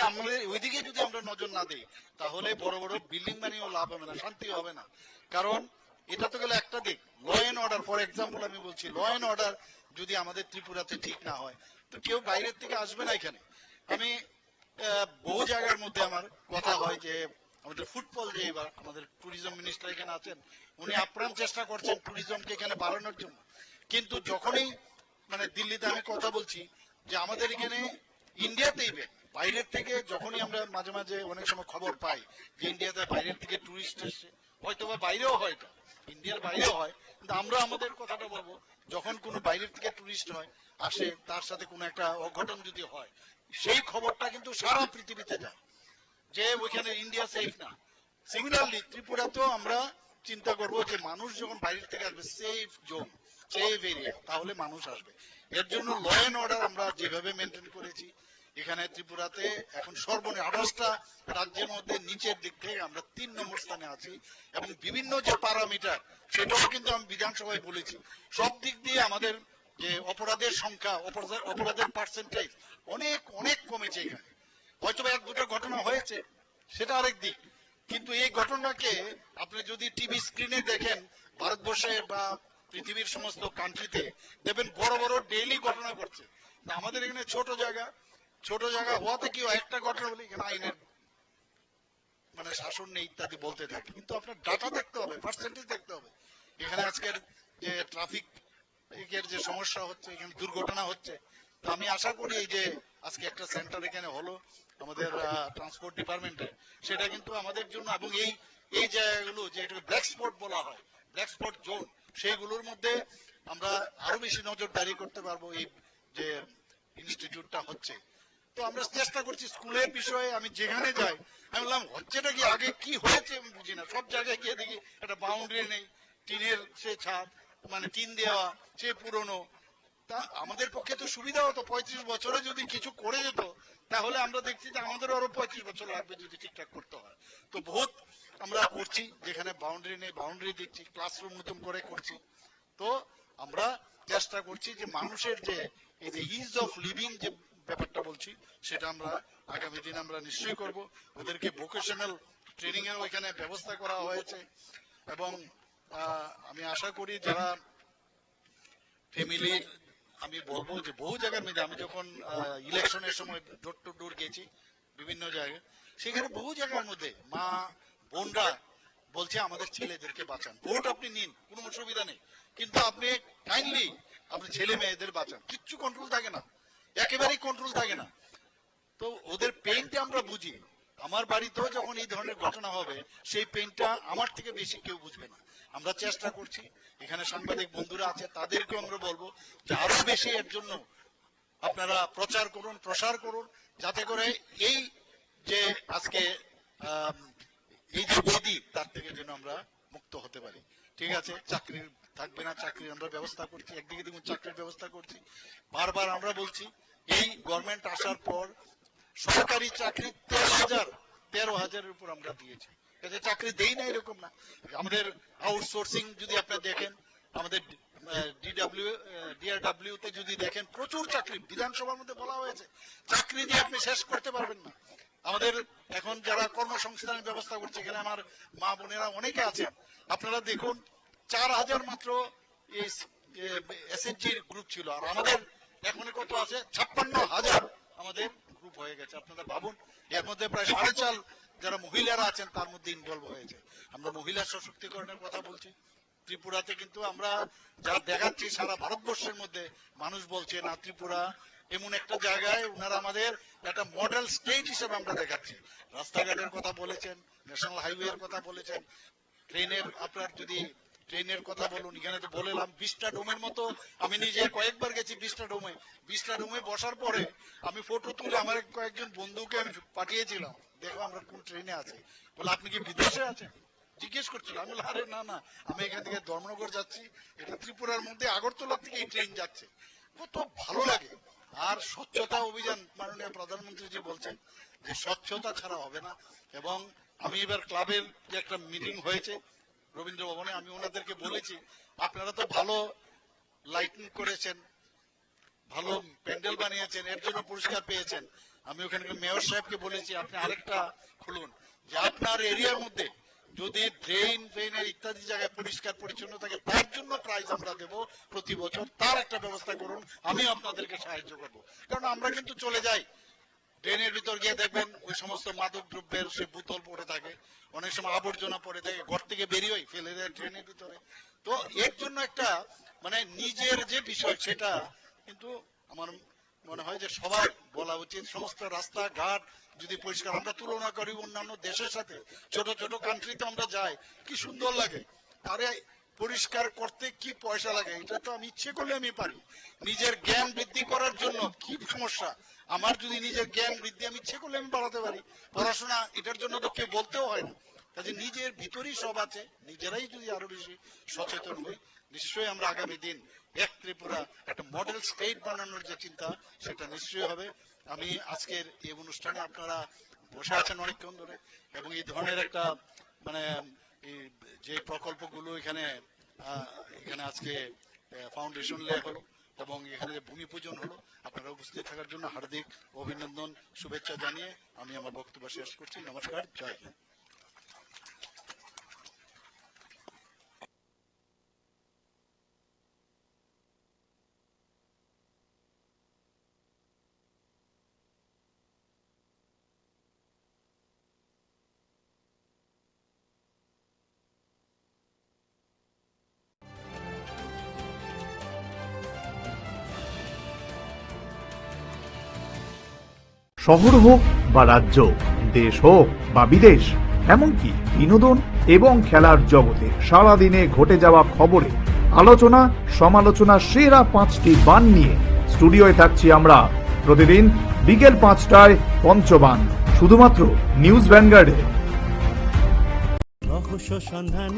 আমাদের ওইদিকে যদি আমরা নজর না দিই তাহলে বড় বড় বিল্ডিং বানিয়েও লাভ হবে না, শান্তি হবে না। কারণ এটা তো গেলে একটা দিক। Law and order, for example আমি বলছি, ল এন্ড অর্ডার যদি আমাদের ত্রিপুরাতে ঠিক না হয় তো কেউ বাইরের থেকে আসবে না এখানে। আমি বহু জায়গার মধ্যে আমার কথা হয় যে আমাদের ফুটবল, যে এবার আমাদের ট্যুরিজম মিনিস্টার এখানে আছেন, উনি আপ্রাণ চেষ্টা করছেন ট্যুরিজমকে এখানে বাড়ানোর জন্য। কিন্তু যখনই মানে দিল্লিতে আমি কথা বলছি যে আমাদের এখানে ইন্ডিয়াতেই বাইরের থেকে যখনই আমরা মাঝে মাঝে অনেক সময় খবর পাই যে ইন্ডিয়াতে বাইরের থেকে টুরিস্ট এসছে, হয়তো বা বাইরেও হয়, এটা ইন্ডিয়ার বাইরেও হয়, কিন্তু আমরা আমাদের কথাটা বলবো, যখন কোনো বাইরের থেকে টুরিস্ট হয় আসে, তার সাথে কোনো একটা অঘটন যদি হয়, সেই খবরটা কিন্তু সারা পৃথিবীতে যায় যে ওইখানে ইন্ডিয়া সেফ না। সিমিলারলি ত্রিপুরাতেও আমরা চিন্তা করবো যে মানুষ যখন বাইরের থেকে আসবে, সেফ জোন, সেফ এরিয়া, তাহলে মানুষ আসবে। এর জন্য ল এন্ড অর্ডার আমরা যেভাবে মেনটেন করেছি এখানে ত্রিপুরাতে, এখন সর্বনিম্ন 28টা রাজ্যের মধ্যে নিচের দিক থেকে আমরা 3 নম্বর স্থানে আছি। এবং বিভিন্ন যে প্যারামিটার, সেটাও কিন্তু আমি বিধানসভায় বলেছি, সব দিক দিয়ে আমাদের যে অপরাধের সংখ্যা, অপরাধের পার্সেন্টেজ অনেক অনেক কমেছে এখানে। হয়তো এক দুটো ঘটনা হয়েছে, সেটা আরেক দিক, কিন্তু এই ঘটনাকে আপনি যদি টিভি স্ক্রিনে দেখেন ভারতবর্ষে বা পৃথিবীর সমস্ত কান্ট্রিতে, দেখবেন বড় বড় ডেইলি ঘটনা ঘটছে। আমাদের এখানে ছোট জায়গা হওয়াতে কি একটা ঘটনা বলি এখানে আইনের মানে শাসন নেই ইত্যাদি বলতে থাকে, কিন্তু আপনার ডাটা দেখতে হবে, পার্সেন্টেজ দেখতে হবে। এখানে আজকের যে ট্রাফিক এর যে সমস্যা হচ্ছে, এখানে দুর্ঘটনা হচ্ছে, তো আমি আশা করি এই যে আজকে একটা সেন্টার এখানে হলো আমাদের ট্রান্সপোর্ট ডিপার্টমেন্টে, সেটা কিন্তু আমাদের জন্য, এবং এই জায়গাগুলো যে ব্ল্যাক স্পট বলা হয়, ব্ল্যাক স্পট জোন, সেইগুলোর মধ্যে আমরা আরো বেশি নজরদারি করতে পারবো এই যে ইনস্টিটিউটটা হচ্ছে। তো আমরা চেষ্টা করছি স্কুলের বিষয়ে, আমি যেখানে যাই আমি বললাম হচ্ছেটা কি, আগে কি হয়েছে আমি বুঝি না, সব জায়গায় গিয়ে দেখি একটা বাউন্ডারি নেই, টিনের সে ছাদ, মানে টিন দেওয়া, সে পুরনো। তা আমাদের পক্ষে তো সুবিধা হতো, 35 বছরে যদি কিছু করে যেত, তাহলে আমরা দেখছি যে আমাদেরও আরো 35 বছর লাগবে যদি ঠিকঠাক করতে হয়। তো বহুত আমরা করছি, যেখানে বাউন্ডারি নেই বাউন্ডারি দিচ্ছি, ক্লাসরুম নতুন করে করছি। তো আমরা চেষ্টা করছি যে মানুষের যে এই যে ইজ অফ লিভিং যে ব্যাপারটা বলছি, সেটা আমরা আগামী দিন আমরা নিশ্চয়ই করব। ওদেরকে ভোকেশনাল ট্রেনিং এর ওইখানে ব্যবস্থা করা হয়েছে। এবং আমি আশা করি যারা ফ্যামিলির, আমি বলবো যে বহু জায়গার মধ্যে আমি যখন ইলেকশনের সময় ডোর টু ডোর গেছি বিভিন্ন জায়গায়, সেখানে বহু জায়গার মধ্যে মা বোনরা বলছে আমাদের ছেলেদেরকে বাঁচান, ভোট আপনি নিন, কোনো অসুবিধা নেই, কিন্তু আপনি কাইন্ডলি আপনি ছেলে মেয়েদের বাঁচান। কিচ্ছু কন্ট্রোল থাকে না, একেবারেই কন্ট্রোল থাকে না। তো ওদের পেইনটা আমরা বুঝি। আমার বাড়িতেও যখন এই ধরনের ঘটনা হবে, সেই পেইনটা আমার থেকে বেশি কেউ বুঝবে না। আমরা চেষ্টা করছি, এখানে সাংবাদিক বন্ধুরা আছে, তাদেরকে আমরা বলবো যে আরো বেশি এর জন্য আপনারা প্রচার করুন, প্রসার করুন, যাতে করে এই যে আজকে এই যে বেদি, তার থেকে যেন আমরা মুক্ত হতে পারি। ঠিক আছে, চাকরির থাকবে না, চাকরির আমরা ব্যবস্থা করছি, একদিকে দেখুন চাকরির ব্যবস্থা করছি। বারবার আমরা বলছি এই গভর্নমেন্ট আসার পর সরকারি চাকরি 13,000-13,000-এর উপর আমরা দিয়েছি, এতে চাকরি দেই না এরকম না। আমাদের আউটসোর্সিং যদি আপনি দেখেন, আমাদের ডিআরডব্লিউ তে যদি দেখেন, প্রচুর চাকরি বিধানসভার মধ্যে বলা হয়েছে, চাকরি দিয়ে আপনি শেষ করতে পারবেন না। আমাদের এখন যারা কর্মসংস্থানের ব্যবস্থা করছে, এখানে আমার মা বোনেরা অনেকে আছেন, আপনারা দেখুন 4,000 মাত্র এসএনজির গ্রুপ ছিল, আর আমাদের এখন কত আছে, 56,000 আমাদের গ্রুপ হয়ে গেছে। আপনারা ভাবুন, এর মধ্যে প্রায় 4.5 যারা মহিলারা আছেন তার মধ্যে ইনভলভ হয়েছে। আমরা মহিলা সশক্তিকরণের কথা বলছি। ত্রিপুরাতে কিন্তু আমরা যা দেখাচ্ছি, সারা ভারতবর্ষের মধ্যে মানুষ বলছে না, ত্রিপুরা এমন একটা জায়গায় ওনারা আমাদের একটা মডেল স্টেট হিসেবে আমরা দেখাচ্ছি। রাস্তাঘাটের কথা বলেছেন, ন্যাশনাল হাইওয়ের কথা বলেছেন, ট্রেনের, আপনার যদি ট্রেনের কথা বলুন, এখানে তো বললাম 20টা ডোমের মতো, আমি নিজে কয়েকবার গেছি 20টা ডোমে। 20টা ডোমে বসার পরে আমি ফটো তুলে আমার কয়েকজন বন্ধুকে আমি পাঠিয়েছিলাম, দেখো আমরা কোন ট্রেনে আছি। বলে আপনি কি বিদেশে আছেন, জিজ্ঞেস করছিল। আমি বললাম আরে না না, আমি এখান থেকে ধর্মনগর যাচ্ছি, এটা ত্রিপুরার মধ্যে আগরতলা থেকে এই ট্রেন যাচ্ছে। কত ভালো লাগে। আর স্বচ্ছতা অভিযান, মাননীয় প্রধানমন্ত্রীজি বলছেন যে স্বচ্ছতা ছাড়া হবে না। এবং আমি এবার ক্লাবের যে একটা মিটিং হয়েছে রবীন্দ্র ভবনে, আমি ওনাদেরকে বলেছি আপনারা তো ভালো লাইটিং করেছেন, ভালো প্যান্ডেল বানিয়েছেন, এর জন্য পুরস্কার পেয়েছেন, আমি ওখানে মেয়র সাহেবকে বলেছি আপনি আরেকটা খুলুন, যে আপনার এরিয়ার মধ্যে যদি ড্রেনের ইত্যাদি জায়গায় পরিষ্কার পরিচ্ছন্ন থাকে তার জন্য প্রাইজ আমরা দেব প্রতি বছর, তার একটা ব্যবস্থা করুন, আমি আপনাদেরকে সাহায্য করবো। কারণ আমরা কিন্তু চলে যাই ড্রেনের ভিতর গিয়ে দেখবেন ওই সমস্ত মাদক দ্রব্যের সে বোতল পড়ে থাকে, অনেক সময় আবর্জনা পড়ে থাকে, ঘর থেকে বেরিয়ে ফেলে দেয় ড্রেনের ভিতরে। তো এর জন্য একটা মানে নিজের যে বিষয় সেটা কিন্তু আমার মনে হয় যে সবার বলা উচিত। সমস্ত রাস্তাঘাট যদি পরিষ্কার, আমরা তুলনা করি অন্যান্য দেশের সাথে, ছোট ছোট কান্ট্রিতে আমরা যাই কি সুন্দর লাগে, আরে পরিষ্কার করতে কি পয়সা লাগে, এটা তো আমি ইচ্ছে করলে আমি পারি। নিজের জ্ঞান বৃদ্ধি করার জন্য কি সমস্যা, আমার যদি নিজের জ্ঞান বৃদ্ধি আমি ইচ্ছে করলে আমি বাড়াতে পারি। পড়াশোনা এটার জন্য তো কেউ বলতেও হয় না, কাজে নিজের ভিতরেই সব আছে, নিজেরাই যদি আরো বেশি সচেতন হই নিশ্চয়ই আমরা আগামী দিন এক ত্রিপুরা একটা মডেল স্টেট বানানোর যে চিন্তা সেটা নিশ্চয়ই হবে। আমি আজকের এই অনুষ্ঠানে আপনারা বসে আছেন অনেকক্ষণ ধরে এবং এই ধরনের একটা মানে এই যে প্রকল্পগুলো এখানে এখানে আজকে ফাউন্ডেশন লে হলো এবং এখানে যে ভূমি পূজন হলো, আপনারা উপস্থিত থাকার জন্য হার্দিক অভিনন্দন শুভেচ্ছা জানিয়ে আমি আমার বক্তব্য শেষ করছি। নমস্কার, জয় হিন্দ। শহর হোক বা রাজ্য, দেশ হোক বা বিদেশ, এমনকি বিনোদন এবং খেলার জগতে সারাদিনে ঘটে যাওয়া খবরে আলোচনা সমালোচনা সেরা 5টি বান নিয়ে স্টুডিওয়ে থাকছি আমরা প্রতিদিন বিকেল 5টায় পঞ্চবান, শুধুমাত্র নিউজ ভ্যানগার্ডে।